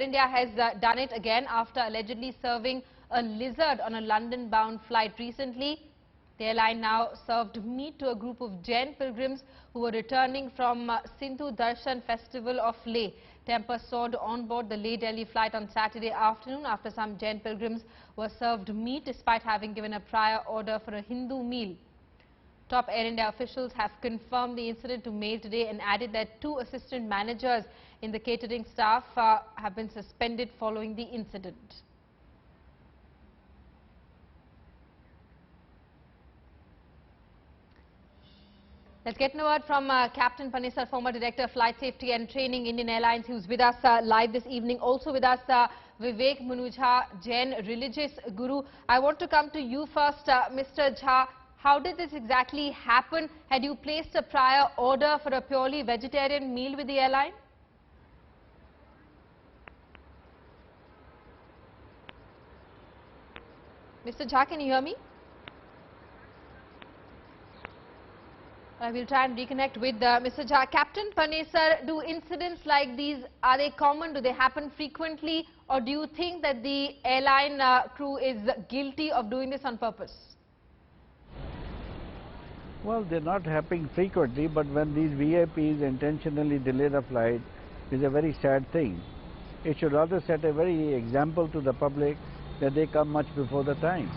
India has done it again after allegedly serving a lizard on a London-bound flight recently. The airline now served meat to a group of Jain pilgrims who were returning from Sindhu Darshan festival of Leh. Temper soared on board the Leh-Delhi flight on Saturday afternoon after some Jain pilgrims were served meat despite having given a prior order for a Hindu meal. Top Air India officials have confirmed the incident to Mail today and added that 2 assistant managers in the catering staff have been suspended following the incident. Let's get a word from Captain Panesar, former Director of Flight Safety and Training, Indian Airlines, who's with us live this evening. Also with us, Vivek Manu Jha, Jain religious guru. I want to come to you first, Mr. Jha. How did this exactly happen? Had you placed a prior order for a purely vegetarian meal with the airline? Mr. Jha, can you hear me? We'll try and reconnect with Mr. Jha. Captain Panesar, do incidents like these, are they common? Do they happen frequently? Or do you think that the airline crew is guilty of doing this on purpose? Well, they're not happening frequently, but when these VIPs intentionally delay the flight, is a very sad thing. It should rather set a very example to the public that they come much before the time.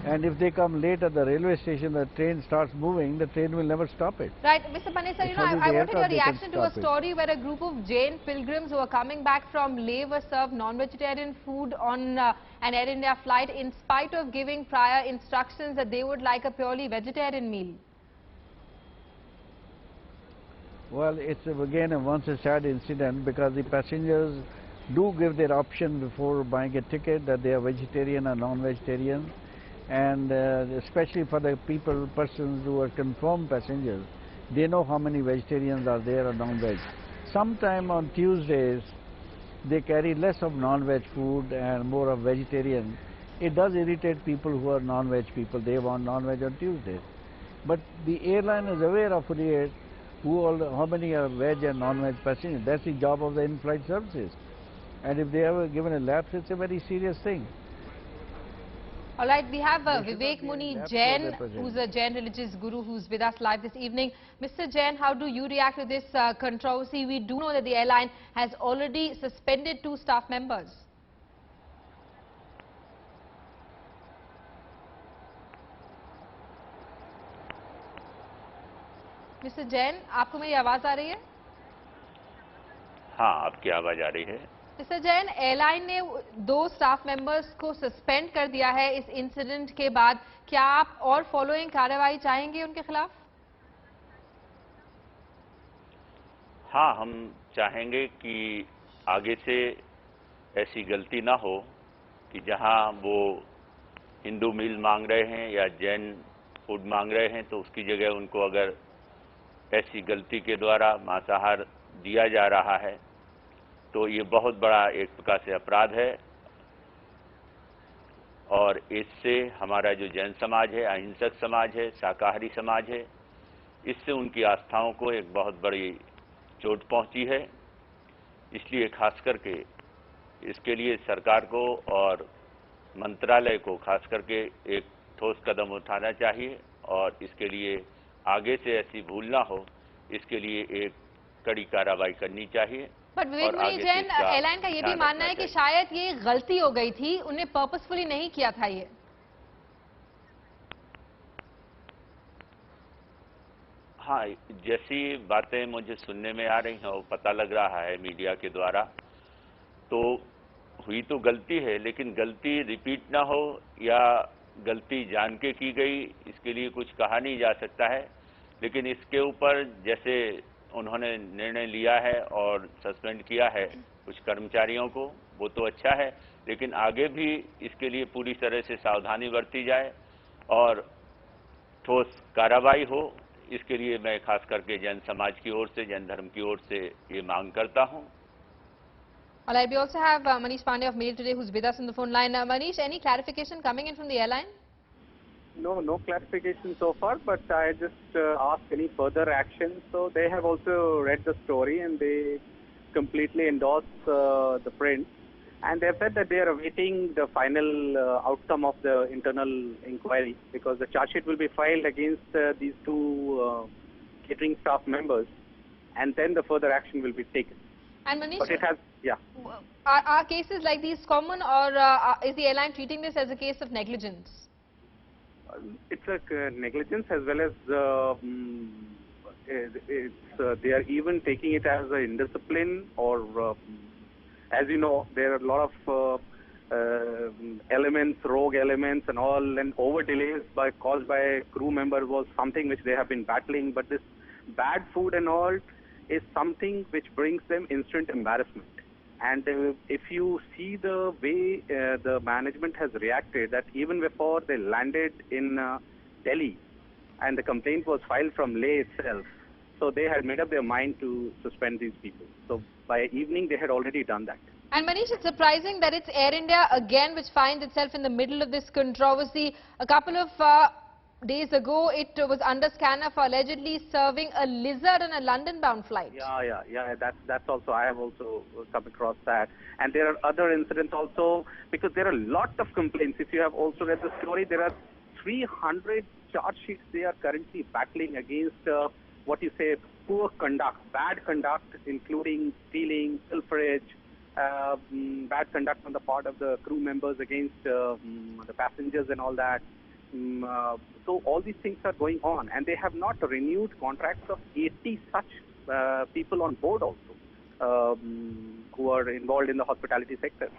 And if they come late at the railway station, the train starts moving, the train will never stop it. Right, Mr. Panesar, I wanted your reaction to a story where a group of Jain pilgrims who were coming back from Leh were served non-vegetarian food on an Air India flight in spite of giving prior instructions that they would like a purely vegetarian meal. Well, it's again once a sad incident because the passengers do give their option before buying a ticket that they are vegetarian or non-vegetarian. And especially for the persons who are confirmed passengers, they know how many vegetarians are there or non-veg. Sometime on Tuesdays, they carry less of non-veg food and more of vegetarian. It does irritate people who are non-veg people. They want non-veg on Tuesdays. But the airline is aware of it, how many are veg and non-veg passengers. That's the job of the in-flight services. And if they ever given a lapse, it's a very serious thing. All right, we have Vivek Muni Jain, who's a Jain religious guru, who's with us live this evening. Mr. Jain, how do you react to this controversy? We do know that the airline has already suspended 2 staff members. Mr. Jain, आपको मेरी आवाज आ रही है? हाँ, आपकी आवाज आ रही है। मिस्टर जैन, एयरलाइन ने 2 स्टाफ मेंबर्स को सस्पेंड कर दिया है इस इंसिडेंट के बाद। क्या आप और फॉलोइंग कार्रवाई चाहेंगे उनके खिलाफ? हाँ, हम चाहेंगे कि आगे से ऐसी गलती ना हो कि जहां वो हिंदू मील मांग रहे हैं या जैन फूड मांग रहे हैं तो उसकी जगह उनको अगर ऐसी गलती के द्वारा मांसाहार दिया जा रहा है तो ये बहुत बड़ा एक प्रकार से अपराध है और इससे हमारा जो जैन समाज है, अहिंसक समाज है, शाकाहारी समाज है, इससे उनकी आस्थाओं को एक बहुत बड़ी चोट पहुंची है। इसलिए खास करके इसके लिए सरकार को और मंत्रालय को खास करके एक ठोस कदम उठाना चाहिए और इसके लिए आगे से ऐसी भूल ना हो, इसके लिए एक कड़ी कार्रवाई करनी चाहिए। बट विवेक मुनि जैन, एयरलाइन का ये भी मानना है कि शायद ये गलती हो गई थी, उन्हें पर्पसफुली नहीं किया था ये। हाँ, जैसी बातें मुझे सुनने में आ रही हैं वो पता लग रहा है मीडिया के द्वारा, तो हुई तो गलती है, लेकिन गलती रिपीट ना हो या गलती जान के की गई, इसके लिए कुछ कहा नहीं जा सकता है। लेकिन इसके ऊपर जैसे उन्होंने निर्णय लिया है और सस्पेंड किया है कुछ कर्मचारियों को, वो तो अच्छा है, लेकिन आगे भी इसके लिए पूरी तरह से सावधानी बरती जाए और ठोस कार्रवाई हो। इसके लिए मैं खास करके जैन समाज की ओर से, जैन धर्म की ओर से ये मांग करता हूं। All right, we also have Manish Pandey of Mail Today who's with us on the phone line. Manish, any clarification coming in from the airline? No clarification so far, but I just asked any further action. So they have also read the story and they completely endorse the print, and they have said that they are awaiting the final outcome of the internal inquiry, because the charge sheet will be filed against these two catering staff members, and then the further action will be taken. And Manish, But it has, yeah. are cases like these common, or is the airline treating this as a case of negligence? It's a negligence, as well as they are even taking it as an indiscipline, or as you know, there are a lot of elements, rogue elements and all, and over delays caused by crew members was something which they have been battling. But this bad food and all is something which brings them instant embarrassment. And if you see the way the management has reacted, that even before they landed in Delhi, and the complaint was filed from Leh itself, so they had made up their mind to suspend these people. So by evening, they had already done that. And Manish, it's surprising that it's Air India again which finds itself in the middle of this controversy. A couple of days ago, it was under scanner for allegedly serving a lizard on a London-bound flight. Yeah. That's also, I have also come across that. And there are other incidents also, because there are a lot of complaints. If you have also read the story, there are 300 charge sheets they are currently battling against what you say, poor conduct, bad conduct, including stealing, pilferage, bad conduct on the part of the crew members against the passengers and all that. So all these things are going on, and they have not renewed contracts of 80 such people on board also, who are involved in the hospitality sector.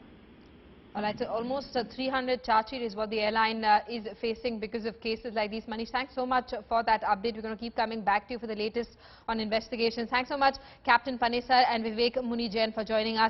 All right, so almost 300 charge sheet is what the airline is facing because of cases like these. Manish, thanks so much for that update. We're going to keep coming back to you for the latest on investigations. Thanks so much, Captain Panesar and Vivek Muni Jain, for joining us.